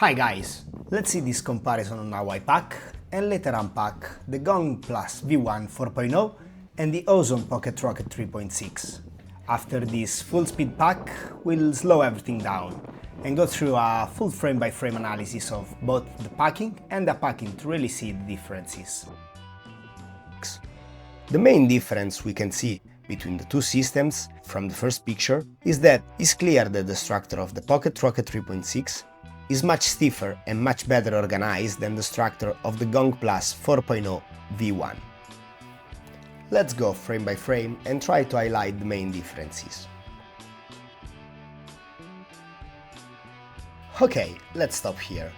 Hi guys, let's see this comparison on how I pack and later unpack the Gong Plus V1 4.0 and the Ozone Pocket Rocket 3.6. After this full speed pack, we'll slow everything down and go through a full frame-by-frame analysis of both the packing and the unpacking to really see the differences. The main difference we can see between the two systems from the first picture is that it's clear that the structure of the Pocket Rocket 3.6 is much stiffer and much better organized than the structure of the Gong Plus 4.0 V1. Let's go frame by frame and try to highlight the main differences. Okay, let's stop here.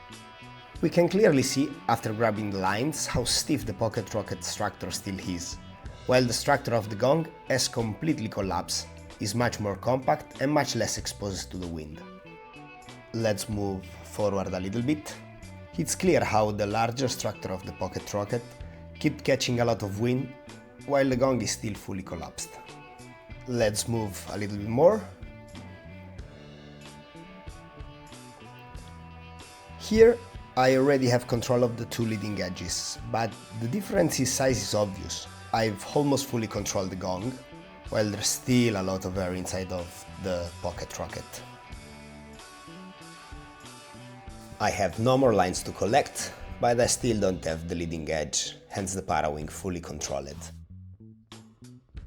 We can clearly see, after grabbing the lines, how stiff the Pocket Rocket structure still is, while the structure of the Gong has completely collapsed, is much more compact and much less exposed to the wind. Let's move forward a little bit. It's clear how the larger structure of the Pocket Rocket kept catching a lot of wind, while the Gong is still fully collapsed. Let's move a little bit more. Here I already have control of the two leading edges, but the difference in size is obvious. I've almost fully controlled the Gong, while there's still a lot of air inside of the Pocket Rocket. I have no more lines to collect, but I still don't have the leading edge, hence the Parawing fully controlled.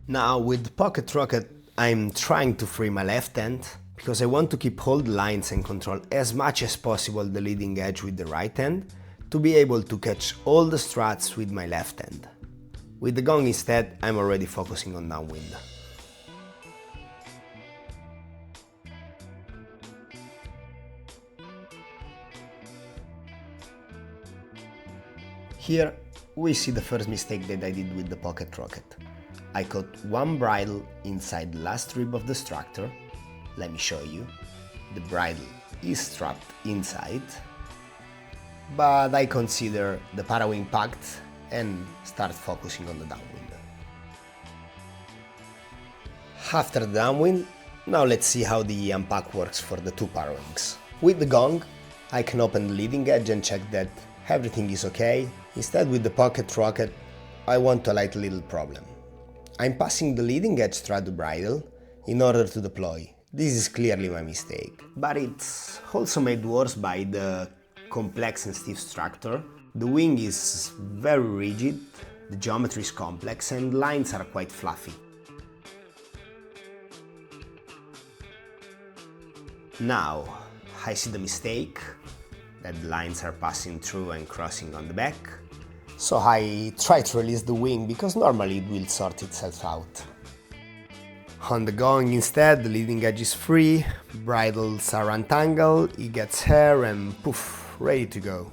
Now with the Pocket Rocket I'm trying to free my left hand, because I want to keep all the lines and control as much as possible the leading edge with the right hand, to be able to catch all the struts with my left hand. With the Gong instead, I'm already focusing on downwind. Here we see the first mistake that I did with the Pocket Rocket. I caught one bridle inside the last rib of the structure. Let me show you. The bridle is strapped inside, but I consider the Parawing packed and start focusing on the downwind. After the downwind, now let's see how the unpack works for the two Parawings. With the Gong, I can open the leading edge and check that everything is okay. Instead, with the Pocket Rocket, I want to highlight a little problem. I'm passing the leading edge through the bridle in order to deploy. This is clearly my mistake, but it's also made worse by the complex and stiff structure. The wing is very rigid, the geometry is complex and lines are quite fluffy. Now I see the mistake, that the lines are passing through and crossing on the back. So I try to release the wing because normally it will sort itself out. On the Gong instead, the leading edge is free, bridles are untangled, it gets hair and poof, ready to go.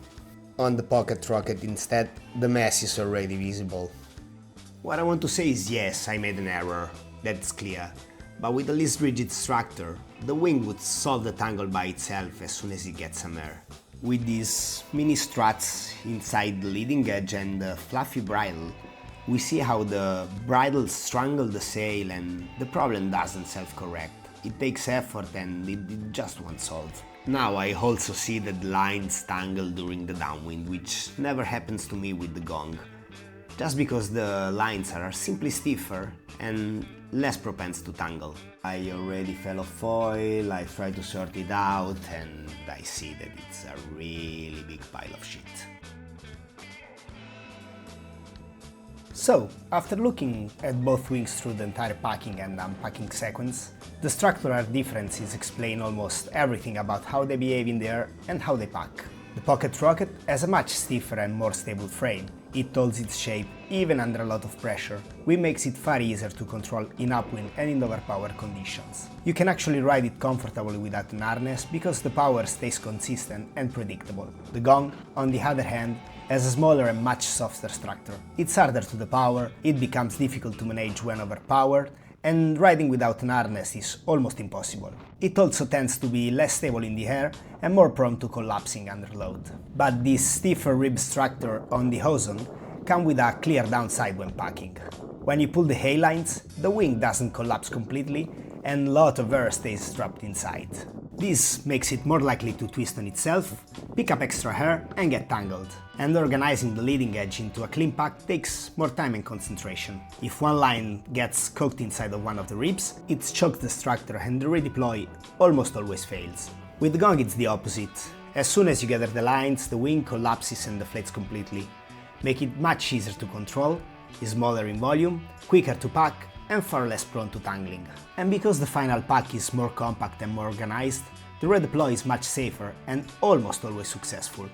On the Pocket Rocket instead, the mess is already visible. What I want to say is yes, I made an error, that's clear. But with the least rigid structure, the wing would solve the tangle by itself as soon as it gets some air. With these mini struts inside the leading edge and the fluffy bridle, we see how the bridle strangles the sail and the problem doesn't self-correct. It takes effort and it just won't solve. Now I also see that the lines tangle during the downwind, which never happens to me with the Gong, just because the lines are simply stiffer and less propense to tangle. I already fell off foil, I try to sort it out and I see that it's a really big pile of shit. So, after looking at both wings through the entire packing and unpacking sequence, the structural differences explain almost everything about how they behave in the air and how they pack. The Pocket Rocket has a much stiffer and more stable frame. It holds its shape even under a lot of pressure, which makes it far easier to control in upwind and in overpower conditions. You can actually ride it comfortably without an harness because the power stays consistent and predictable. The Gong, on the other hand, has a smaller and much softer structure. It's harder to depower, it becomes difficult to manage when overpowered, and riding without an harness is almost impossible. It also tends to be less stable in the air and more prone to collapsing under load. But this stiffer rib structure on the Ozone comes with a clear downside when packing. When you pull the hay lines, the wing doesn't collapse completely and a lot of air stays trapped inside. This makes it more likely to twist on itself, pick up extra hair and get tangled. And organizing the leading edge into a clean pack takes more time and concentration. If one line gets cooked inside of one of the ribs, it chokes the structure and the redeploy almost always fails. With Gong it's the opposite. As soon as you gather the lines, the wing collapses and deflates completely. Make it much easier to control, is smaller in volume, quicker to pack, and far less prone to tangling. And because the final pack is more compact and more organized, the redeploy is much safer and almost always successful.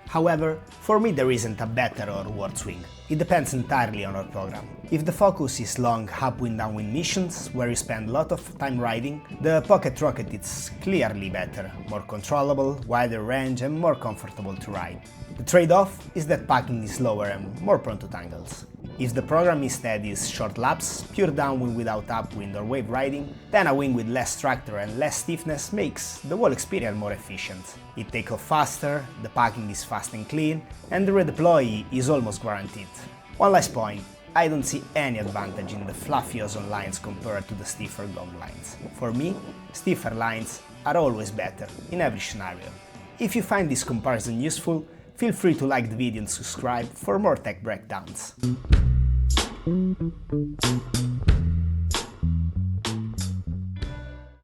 However, for me there isn't a better or worse wing. It depends entirely on our program. If the focus is long upwind downwind missions, where you spend a lot of time riding, the pocket rocket is clearly better, more controllable, wider range and more comfortable to ride. The trade-off is that packing is slower and more prone to tangles. If the program instead is short laps, pure downwind without upwind or wave riding, then a wing with less structure and less stiffness makes the whole experience more efficient. It takes off faster, the packing is fast and clean, and the redeploy is almost guaranteed. One last point, I don't see any advantage in the fluffy Ozone lines compared to the stiffer Gong lines. For me, stiffer lines are always better, in every scenario. If you find this comparison useful, feel free to like the video and subscribe for more tech breakdowns.